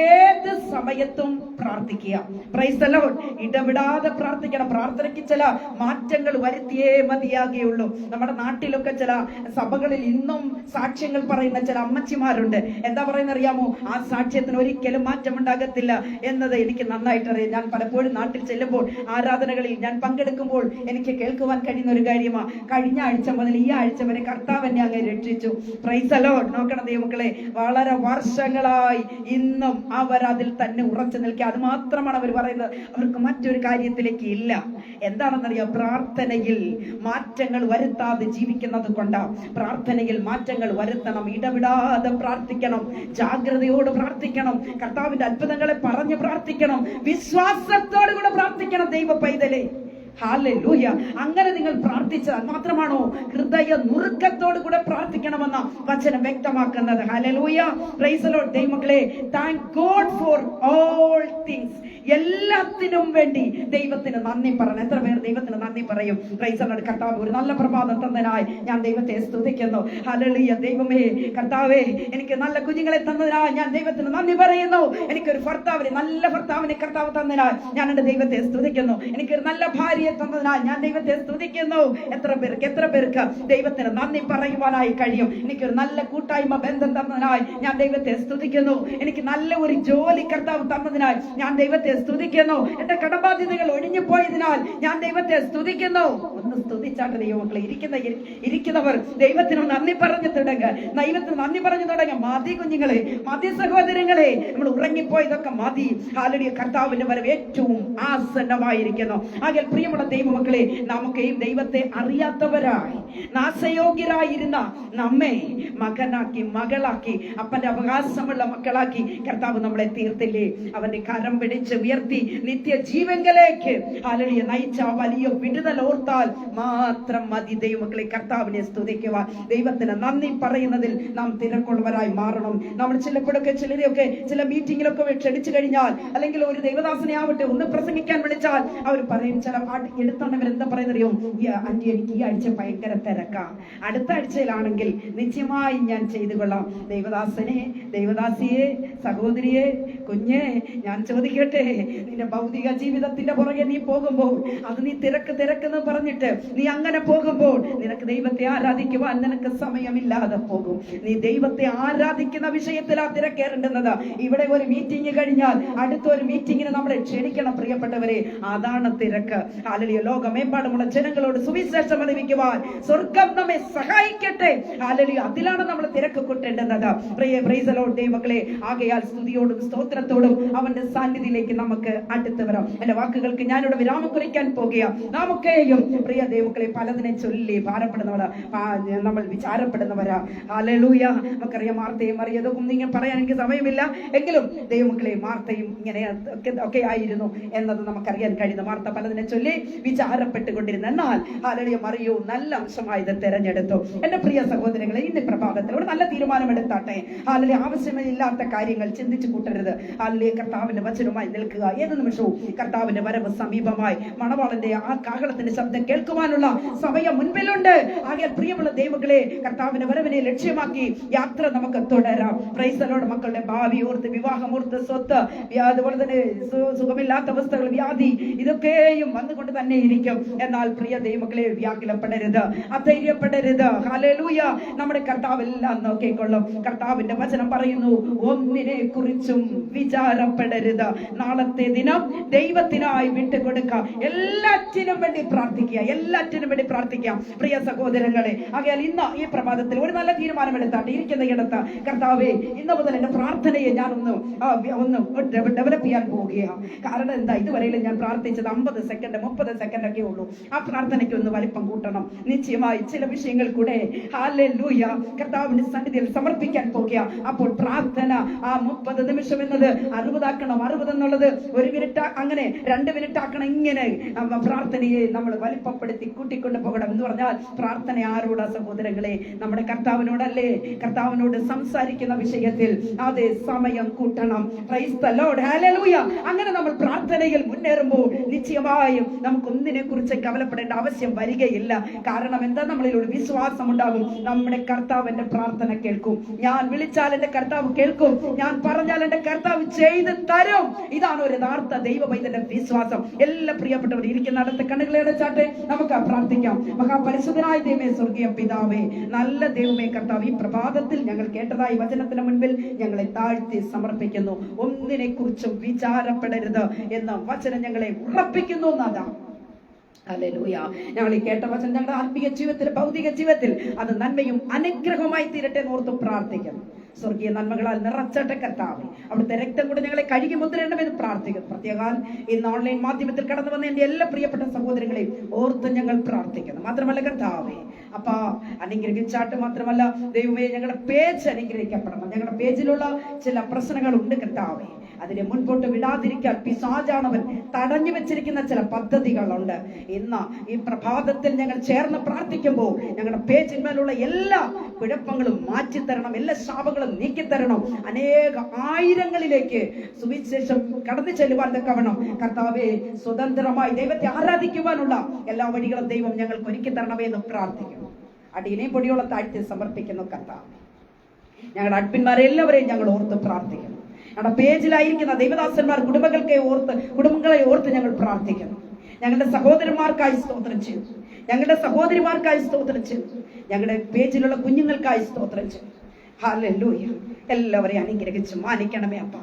ഏത് സമയത്തും പ്രാർത്ഥിക്കുക. Price the Lord. ഇടവിടാതെ പ്രാർത്ഥിക്കണം. പ്രാർത്ഥനയ്ക്ക് ചില മാറ്റങ്ങൾ വരുത്തിയേ മതിയാകുകയുള്ളൂ. നമ്മുടെ നാട്ടിലൊക്കെ ചില സഭകളിൽ ഇന്നും സാക്ഷ്യങ്ങൾ പറയുന്ന ചില അമ്മച്ചിമാരുണ്ട്. എന്താ പറയുന്ന അറിയാമോ? ആ സാക്ഷ്യത്തിന് ഒരിക്കലും മാറ്റമുണ്ടാകത്തില്ല എന്നത് എനിക്ക് നന്നായിട്ട് അറിയാം. ഞാൻ പലപ്പോഴും നാട്ടിൽ ചെല്ലുമ്പോൾ ആരാധനകളിൽ ഞാൻ പങ്കെടുക്കുമ്പോൾ എനിക്ക് കേൾക്കുവാൻ കഴിയുന്ന ഒരു കാര്യമാണ്. കഴിഞ്ഞ ആഴ്ച മുതൽ ഈ ആഴ്ച വരെ കർത്താവ് എന്നെ അങ്ങ് രക്ഷിച്ചു. Price the Lord. നോക്കണം ദൈവമക്കളെ, വളരെ വർഷങ്ങളായി ഇന്നും അവർ അതിൽ തന്നെ ഉറച്ചു നിൽക്കുക. അത് മാത്രമാണ് അവർ പറയുന്നത്. അവർക്ക് മറ്റൊരു കാര്യത്തിലേക്ക് ഇല്ല. എന്താണെന്നറിയാം? പ്രാർത്ഥനയിൽ മാറ്റങ്ങൾ വരുത്താതെ ജീവിക്കുന്നത് കൊണ്ടാണ്. പ്രാർത്ഥനയിൽ മാറ്റങ്ങൾ വരുത്തണം. ഇടവിടാതെ പ്രാർത്ഥിക്കണം, ജാഗ്രതയോട് പ്രാർത്ഥിക്കണം, കർത്താവിന്റെ അത്ഭുതങ്ങളെ പറഞ്ഞ് പ്രാർത്ഥിക്കണം, വിശ്വാസത്തോടു കൂടെ പ്രാർത്ഥിക്കണം ദൈവ പൈതലേ. ഹല്ലേലൂയ. അങ്ങനെ നിങ്ങൾ പ്രാർത്ഥിച്ചാൽ മാത്രമാണോ ഹൃദയ നുറുക്കത്തോടു കൂടെ പ്രാർത്ഥിക്കണമെന്ന വചനം വ്യക്തമാക്കുന്നത്. ഹല്ലേലൂയ, പ്രൈസ് ദി ലോർഡ്. ദൈവമക്കളെ, thank God for all things. എല്ലാത്തിനും വേണ്ടി ദൈവത്തിന് നന്ദി പറയണം. എത്ര പേർ ദൈവത്തിന് നന്ദി പറയും? Price the Lord. കർത്താവ് ഒരു നല്ല പ്രഭാതം തന്നതിനായി ഞാൻ ദൈവത്തെ സ്തുതിക്കുന്നു. ഹല്ലേലൂയ. ദൈവമേ, കർത്താവേ, എനിക്ക് നല്ല കുഞ്ഞുങ്ങളെ തന്നതിനായി ഞാൻ ദൈവത്തിന് നന്ദി പറയുന്നു. എനിക്കൊരു നല്ല ഭർത്താവിനെ കർത്താവ് തന്നതിനായി ഞാൻ എന്റെ ദൈവത്തെ സ്തുതിക്കുന്നു. എനിക്കൊരു നല്ല ഭാര്യ തന്നതിനാൽ ഞാൻ ദൈവത്തെ സ്തുതിക്കുന്നു. എത്ര പേർക്ക് ദൈവത്തിന് നന്ദി പറയുവാനായി കഴിയും? എനിക്കൊരു നല്ല കൂട്ടായ്മ ബന്ധം തന്നതിനായി ഞാൻ ദൈവത്തെ സ്തുതിക്കുന്നു. എനിക്ക് നല്ല ഒരു ജോലി കർത്താവ് തന്നതിനാൽ ഞാൻ ദൈവത്തെ സ്തുതിക്കുന്നു. എന്റെ കടബാധ്യതകൾ ഒഴിഞ്ഞു പോയതിനാൽ ഞാൻ ദൈവത്തെ സ്തുതിക്കുന്നു. ഒന്ന് സ്തുതിച്ചാട്ട് ദൈവമക്കളെ. ഇരിക്കുന്നവർ ദൈവത്തിന് നന്ദി പറഞ്ഞു തുടങ്ങുക. ദൈവത്തിന് നന്ദി പറഞ്ഞു തുടങ്ങുക. മതി കുഞ്ഞുങ്ങളെ, മതി സഹോദരങ്ങളെ, നമ്മൾ ഉറങ്ങിപ്പോയതൊക്കെ മതി. ഹല്ലേലൂയ. കർത്താവിന്റെ വരവ് ഏറ്റവും ആസന്നമായിരിക്കുന്നു. ആകെ പ്രിയമുള്ള ദൈവമക്കളെ, നമുക്കെയും ദൈവത്തെ അറിയാത്തവരായി നാശയോഗ്യരായിരുന്ന നമ്മെ മകനാക്കി, മകളാക്കി, അപ്പന്റെ അവകാശമുള്ള മക്കളാക്കി കർത്താവ് നമ്മളെ തീർത്തില്ലേ? അവന്റെ കരം പിടിച്ച് ഉയർത്തി നിത്യജീവങ്കലേക്ക് ഹല്ലേലൂയ നയിച്ച വലിയ വിടുതൽ ഓർത്താൽ മാത്രം മതി ദൈവമക്കളെ കർത്താവിനെ സ്തുതിക്കുവാൻ. ദൈവത്തിന് നന്ദി പറയുന്നതിൽ നാം തിരക്കുള്ളവരായി മാറണം. നമ്മൾ ചിലപ്പോഴൊക്കെ ചിലരെയൊക്കെ ചില മീറ്റിങ്ങിലൊക്കെ ക്ഷണിച്ചു കഴിഞ്ഞാൽ, അല്ലെങ്കിൽ ഒരു ദൈവദാസനെ ആവട്ടെ ഒന്ന് പ്രസംഗിക്കാൻ വിളിച്ചാൽ അവർ പറയും, ചില എടുത്തവരെന്താ പറയുന്നറിയോ? ആന്റി, എനിക്ക് ഈ ആഴ്ച ഭയങ്കര തിരക്കാം, അടുത്ത ആഴ്ചയിലാണെങ്കിൽ നിശ്ചയമായി ഞാൻ ചെയ്തു കൊള്ളാം. ദൈവദാസിയെ, സഹോദരിയെ, കുഞ്ഞെ, ഞാൻ ചോദിക്കട്ടെ, നിന്റെ ഭൗതിക ജീവിതത്തിന്റെ പുറകെ നീ പോകുമ്പോൾ, അത് നീ തിരക്കെന്ന് പറഞ്ഞിട്ട് നീ അങ്ങനെ പോകുമ്പോൾ നിനക്ക് ദൈവത്തെ ആരാധിക്കുവാൻ നിനക്ക് സമയമില്ലാതെ പോകും. നീ ദൈവത്തെ ആരാധിക്കുന്ന വിഷയത്തിലാ തിരക്കേറേണ്ടുന്നത്. ഇവിടെ ഒരു മീറ്റിംഗ് കഴിഞ്ഞാൽ അടുത്തൊരു മീറ്റിങ്ങിന് നമ്മളെ ക്ഷണിക്കണം പ്രിയപ്പെട്ടവരെ. അതാണ് തിരക്ക്. ഹല്ലേലൂയ. ലോകമെമ്പാടുമുള്ള ജനങ്ങളോട് സുവിശേഷം അറിയിക്കുവാൻ സ്വർഗം നമ്മെ സഹായിക്കട്ടെ. ഹല്ലേലൂയ. അതിലാണ് നമ്മൾ തിരക്ക് കൂട്ടേണ്ടുന്നത്. പ്രൈസ് ദി ലോർഡ് ദൈവമക്കളെ. ആകയാൽ സ്തുതിയോടും സ്തോത്രത്തോടും അവന്റെ സാന്നിധ്യത്തിലേക്ക് നമുക്ക് അടുത്ത് വരാം. എന്റെ വാക്കുകൾക്ക് ഞാനിവിടെ വിരാമം കുറിക്കാൻ പോകുക. നമുക്കെയും പ്രിയ ദൈവങ്ങളെ പലതിനെ ചൊല്ലി ഭാരപ്പെടുന്നവരാ, നമ്മൾ വിചാരപ്പെടുന്നവരാ. ഹല്ലേലൂയ. നമുക്കറിയാം മാർത്തയും മറിയതും ഇങ്ങനെ പറയാൻ എനിക്ക് സമയമില്ല, എങ്കിലും ദൈവമക്കളെ മാർത്തയും ഇങ്ങനെ ഒക്കെ ആയിരുന്നു എന്നത് നമുക്കറിയാൻ കഴിയുന്നു. മാർത്ത പലതിനെ ചൊല്ലി വിചാരപ്പെട്ടുകൊണ്ടിരുന്നു. എന്നാൽ ഹല്ലേലൂയ മറിയവും നല്ല അംശമായത് തെരഞ്ഞെടുത്തു. എന്റെ പ്രിയ സഹോദരങ്ങളെ, ഇന്ന് പ്രഭാതത്തിൽ ഒരു നല്ല തീരുമാനം എടുത്താട്ടെ. ഹല്ലേലൂയ ആവശ്യമില്ലാത്ത കാര്യങ്ങൾ ചിന്തിച്ചു കൂട്ടരുത്. ഹല്ലേലൂയ കർത്താവിന്റെ വചനവുമായി നിൽക്കുക. ഏത് നിമിഷവും കർത്താവിന്റെ വരവ് സമീപമായി. മണവാളന്റെ ആ കാഹളത്തിന്റെ ശബ്ദം കേൾക്കുവാനുള്ള സമയം മുൻപിലുണ്ട്. ആകെ പ്രിയമുള്ള ദൈവങ്ങളെ, കർത്താവിന്റെ വരവിനെ ലക്ഷ്യമാക്കി യാത്ര നമുക്ക് തുടരാം. Price the Lord. മക്കളുടെ ഭാവി ഓർത്ത്, വിവാഹം ഓർത്ത്, സ്വത്ത്, അതുപോലെ തന്നെ സുഖമില്ലാത്ത അവസ്ഥകൾ, വ്യാധി, ഇതൊക്കെയും വന്നുകൊണ്ട് തന്നെ ഇരിക്കും. എന്നാൽ പ്രിയ ദൈവങ്ങളെ, വ്യാകുലപ്പെടരുത്, അധൈര്യപ്പെടരുത്. ഹല്ലേലൂയ. നമ്മുടെ കർത്താവെല്ലാം നോക്കിക്കൊള്ളും. കർത്താവിന്റെ വചനം പറയുന്നു, ഒന്നിനെ കുറിച്ചും വിചാരപ്പെടരുത്. നാളത്തെ ദിനം ദൈവത്തിനായി വിട്ടുകൊടുക്കുക. എല്ലാറ്റിനും വേണ്ടി പ്രാർത്ഥിക്കുക, എല്ലാറ്റിനും വേണ്ടി പ്രാർത്ഥിക്കാം പ്രിയ സഹോദരങ്ങളെ. ആകയാൽ ഇന്ന് ഈ പ്രഭാതത്തിൽ ഒരു നല്ല തീരുമാനം എടുത്താട്ടെ. ഇരിക്കുന്ന ഇടത്ത് കർത്താവേ, ഇന്ന് മുതൽ എന്റെ പ്രാർത്ഥനയെ ഞാൻ ഒന്ന് ഡെവലപ്പ് ചെയ്യാൻ പോവുകയാണ്. കാരണം എന്താ, ഇതുവരെയും ഞാൻ പ്രാർത്ഥിച്ചത് 50 സെക്കൻഡ് 30 സെക്കൻഡ് ഒക്കെ ഉള്ളൂ. ആ പ്രാർത്ഥനയ്ക്ക് ഒന്ന് വലിപ്പം കൂട്ടണം. നിശ്ചയമായി ചില വിഷയങ്ങൾ കൂടെ ഹല്ലേലൂയ കർത്താവിന്റെ സന്നിധിയിൽ സമർപ്പിക്കാൻ പോകുക. അപ്പോൾ പ്രാർത്ഥന ആ 30 നിമിഷം എന്നത് 60 ആക്കണം. 60 എന്നുള്ളത് 1 മിനിറ്റ്, അങ്ങനെ 2 മിനിറ്റ് ആക്കണം. ഇങ്ങനെ പ്രാർത്ഥനയെ നമ്മൾ വലിപ്പപ്പെടുത്തി കൂട്ടിക്കൊണ്ട് പോകണം. എന്ന് പറഞ്ഞാൽ പ്രാർത്ഥന ആരോടാ സഹോദരങ്ങളെ? നമ്മുടെ കർത്താവിനോടല്ലേ? കർത്താവിനോട് സംസാരിക്കുന്ന വിഷയത്തിൽ അതേ സമയം കൂട്ടണം. Price the lord. ഹല്ലേലൂയ. അങ്ങനെ നമ്മൾ പ്രാർത്ഥനയിൽ മുന്നേറുമ്പോൾ നിശ്ചയമായും നമുക്കൊന്നിനെ കുറിച്ച് കവലപ്പെടേണ്ട ആവശ്യം വരികയില്ല. കാരണം എന്താ? നമ്മളിൽ ഒരു വിശ്വാസം ഉണ്ടാകും. നമ്മുടെ കർത്താവ് എന്റെ പ്രാർത്ഥന കേൾക്കും. ഞാൻ വിളിച്ചാൽ എന്റെ കർത്താവ് കേൾക്കും. ഞാൻ പറഞ്ഞാൽ എന്റെ കർത്താവ് ചെയ്ത് തരും. ഇതാണ് ഒരു യഥാർത്ഥ ദൈവവൈദ്യന്റെ വിശ്വാസം. എല്ലാ പ്രിയപ്പെട്ടവർ ഇരിക്കുന്ന അടുത്ത കണ്ണുകളെ അടച്ചാട്ടെ, നമുക്ക് പ്രാർത്ഥിക്കാം. മഹാപരിശുദ്ധനായ ദൈവമേ, സ്വർഗീയ പിതാവേ, നല്ല ദൈവമേ കർത്താവ്, ഈ പ്രഭാതത്തിൽ ഞങ്ങൾ കേട്ടതായി വചനത്തിന് മുൻപിൽ ഞങ്ങളെ താഴ്ത്തി സമർപ്പിക്കുന്നു. ഒന്നിനെ കുറിച്ചും വിചാരപ്പെടരുത് എന്ന വചനം ഞങ്ങളെ ഉറപ്പിക്കുന്നു. നാഥാ, ഹല്ലേലൂയ. ഞങ്ങൾ ഈ കേട്ട വചനം ഞങ്ങളുടെ ആത്മീയ ജീവിതത്തിൽ, ഭൗതിക ജീവിതത്തിൽ അത് നന്മയും അനുഗ്രഹമായി തീരട്ടെ എന്ന് ഓർത്ത് പ്രാർത്ഥിക്കുന്നു. സ്വർഗീയ നന്മകളാൽ നിറച്ചട്ടെ കർത്താവേ. അവിടുത്തെ രക്തം കൊണ്ട് ഞങ്ങളെ കഴുകി മുദ്രണമെന്ന് പ്രാർത്ഥിക്കുന്നു. പ്രത്യേകം ഇന്ന് ഓൺലൈൻ മാധ്യമത്തിൽ കടന്നു വന്ന എന്റെ എല്ലാ പ്രിയപ്പെട്ട സഹോദരങ്ങളെയും ഓർത്ത് ഞങ്ങൾ പ്രാർത്ഥിക്കുന്നു. മാത്രമല്ല കർത്താവേ, അപ്പ അനുഗ്രഹിച്ചാട്ട് മാത്രമല്ല ദൈവമേ, ഞങ്ങളുടെ പേജ് അനുഗ്രഹിക്കപ്പെടണം. ഞങ്ങളുടെ പേജിലുള്ള ചില പ്രശ്നങ്ങളുണ്ട് കർത്താവേ, അതിനെ മുൻപോട്ട് വിടാതിരിക്കാൻ പിശാചാണവൻ തടഞ്ഞു വെച്ചിരിക്കുന്ന ചില പദ്ധതികളുണ്ട്. ഇന്ന് ഈ പ്രഭാതത്തിൽ ഞങ്ങൾ ചേർന്ന് പ്രാർത്ഥിക്കുമ്പോൾ ഞങ്ങളുടെ പേജിന്മേലുള്ള എല്ലാ കുഴപ്പങ്ങളും മാറ്റിത്തരണം, എല്ലാ ശാപങ്ങളും നീക്കിത്തരണം. അനേക ആയിരങ്ങളിലേക്ക് സുവിശേഷം കടന്നു ചെല്ലുവാൻ തക്കവണ്ണം കർത്താവേ, സ്വതന്ത്രമായി ദൈവത്തെ ആരാധിക്കുവാനുള്ള എല്ലാ വഴികളും ദൈവം ഞങ്ങൾക്ക് ഒരുക്കി തരണമേ എന്ന് പ്രാർത്ഥിക്കുന്നു. അടിയനെയും പൊടിയോളം താഴ്ത്തി സമർപ്പിക്കുന്നു കർത്താവ്. ഞങ്ങളുടെ അഡ്മിന്മാരെല്ലാവരെയും ഞങ്ങൾ ഓർത്ത് പ്രാർത്ഥിക്കുന്നു. ഞങ്ങളുടെ പേജിലായിരിക്കുന്ന ദൈവദാസന്മാർ കുടുംബങ്ങളെ ഓർത്ത് ഞങ്ങൾ പ്രാർത്ഥിക്കുന്നു. ഞങ്ങളുടെ സഹോദരന്മാർക്കായി സ്തോത്രം ചെയ്തു, ഞങ്ങളുടെ സഹോദരിമാർക്കായി സ്തോത്രം ചെയ്തു, ഞങ്ങളുടെ പേജിലുള്ള കുഞ്ഞുങ്ങൾക്കായി സ്തോത്രം ചെയ്തു. ഹല്ലേലൂയ. എല്ലാവരെയും അനുഗ്രഹിച്ച് മാനിക്കണമേ അപ്പ.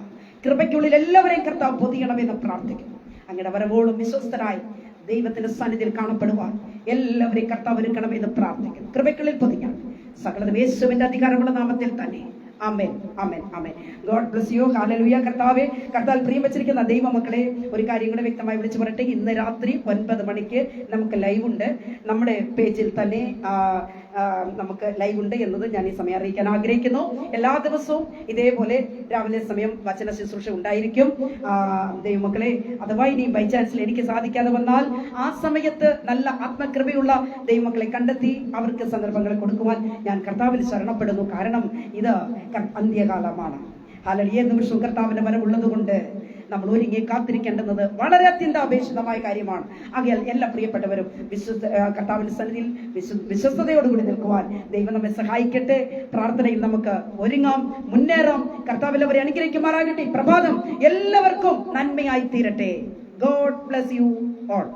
കൃപയ്ക്കുള്ളിൽ എല്ലാവരെയും കർത്താവ് പൊതിയണമെന്ന് പ്രാർത്ഥിക്കുന്നു. അങ്ങനെ വരവോളം വിശ്വസ്തരായി ദൈവത്തിന്റെ സന്നിധിയിൽ കാണപ്പെടുവാൻ എല്ലാവരെയും കർത്താവ് ഒരുക്കണമെന്ന് പ്രാർത്ഥിക്കുന്നു. കൃപയ്ക്കുള്ളിൽ പൊതിയാണ് സകലതും യേശുവിന്റെ അധികാരമുള്ള നാമത്തിൽ തന്നെ. ആമേൻ, ആമേൻ, ആമേൻ. God bless you. ഹല്ലേലൂയ. കർത്താവേ, കർത്താവിൽ പ്രിയം വെച്ചിരിക്കുന്ന ദൈവമക്കളെ, ഒരു കാര്യം കൂടെ വ്യക്തമായി വിളിച്ചു പറയട്ടെ. ഇന്ന് രാത്രി 9 മണിക്ക് നമുക്ക് ലൈവ് ഉണ്ട്. നമ്മുടെ പേജിൽ തന്നെ നമുക്ക് ലൈവ് ഉണ്ട് എന്നത് ഞാൻ ഈ സമയം അറിയിക്കാൻ ആഗ്രഹിക്കുന്നു. എല്ലാ ദിവസവും ഇതേപോലെ രാവിലെ സമയം വചന ശുശ്രൂഷ ഉണ്ടായിരിക്കും. ദൈവമക്കളെ, അഥവാ ഇനി ബൈ ചാൻസിൽ എനിക്ക് സാധിക്കാതെ വന്നാൽ ആ സമയത്ത് നല്ല ആത്മകൃപയുള്ള ദൈവമക്കളെ കണ്ടെത്തി അവർക്ക് സന്ദർഭങ്ങൾ കൊടുക്കുവാൻ ഞാൻ കർത്താവിൽ ശരണപ്പെടുന്നു. കാരണം ഇത് അന്ത്യകാലമാണ്. ഹല്ലേലൂയ. നിമിഷവും കർത്താവിന്റെ വരവുള്ളത് കൊണ്ട് നമ്മൾ ഒരുങ്ങി കാത്തിരിക്കേണ്ടുന്നത് വളരെ അത്യന്താപേക്ഷിതമായ കാര്യമാണ്. ആകയാൽ എല്ലാ പ്രിയപ്പെട്ടവരും കർത്താവിന്റെ സന്നിധിയിൽ വിശ്വസ്തയോടുകൂടി നിൽക്കുവാൻ ദൈവം നമ്മെ സഹായിക്കട്ടെ. പ്രാർത്ഥനയിൽ നമുക്ക് ഒരുങ്ങാം, മുന്നേറാം. കർത്താവ് എല്ലാവരെയും അനുഗ്രഹിക്കുമാറാകട്ടെ. പ്രഭാതം എല്ലാവർക്കും നന്മയായി തീരട്ടെ. God bless you all.